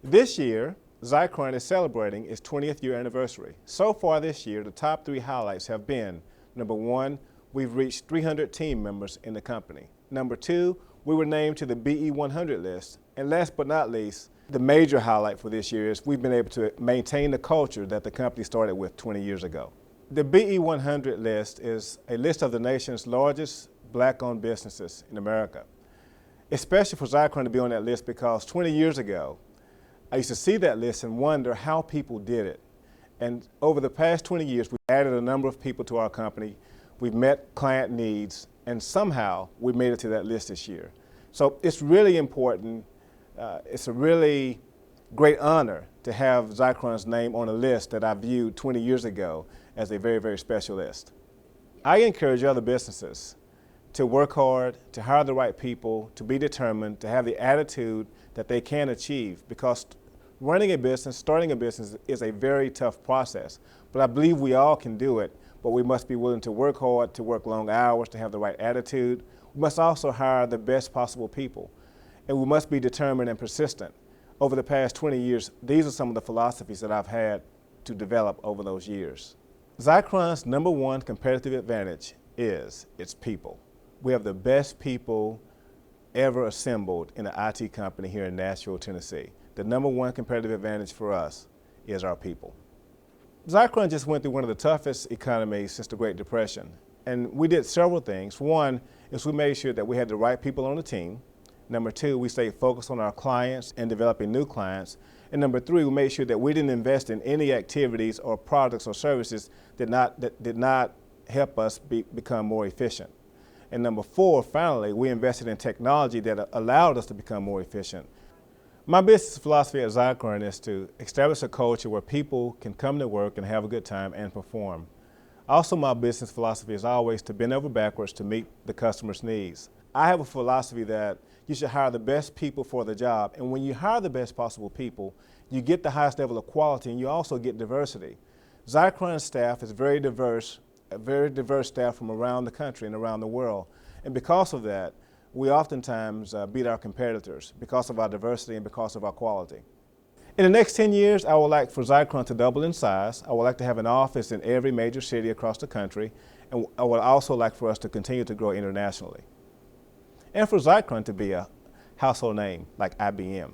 This year, Zycron is celebrating its 20th year anniversary. So far this year, the top 3 highlights have been, number 1, we've reached 300 team members in the company. Number 2, we were named to the BE 100 list. And last but not least, the major highlight for this year is we've been able to maintain the culture that the company started with 20 years ago. The BE 100 list is a list of the nation's largest black-owned businesses in America. It's special for Zycron to be on that list because 20 years ago, I used to see that list and wonder how people did it. And over the past 20 years, we've added a number of people to our company. We've met client needs, and somehow we made it to that list this year. So it's really important. It's a really great honor to have Zycron's name on a list that I viewed 20 years ago as a very, very special list. I encourage other businesses to work hard, to hire the right people, to be determined, to have the attitude that they can achieve, because running a business, starting a business is a very tough process. But I believe we all can do it, but we must be willing to work hard, to work long hours, to have the right attitude. We must also hire the best possible people. And we must be determined and persistent. Over the past 20 years, these are some of the philosophies that I've had to develop over those years. Zycron's number 1 competitive advantage is its people. We have the best people ever assembled in an IT company here in Nashville, Tennessee. The number 1 competitive advantage for us is our people. Zycron just went through one of the toughest economies since the Great Depression. And we did several things. One is we made sure that we had the right people on the team. Number 2, we stayed focused on our clients and developing new clients. And number 3, we made sure that we didn't invest in any activities or products or services that did not help us become more efficient. And number 4, finally, we invested in technology that allowed us to become more efficient. My business philosophy at Zycron is to establish a culture where people can come to work and have a good time and perform. Also, my business philosophy is always to bend over backwards to meet the customer's needs. I have a philosophy that you should hire the best people for the job, and when you hire the best possible people, you get the highest level of quality and you also get diversity. Zycron's staff is very diverse, a very diverse staff from around the country and around the world. And because of that, we oftentimes beat our competitors because of our diversity and because of our quality. In the next 10 years, I would like for Zycron to double in size. I would like to have an office in every major city across the country, and I would also like for us to continue to grow internationally. And for Zycron to be a household name like IBM.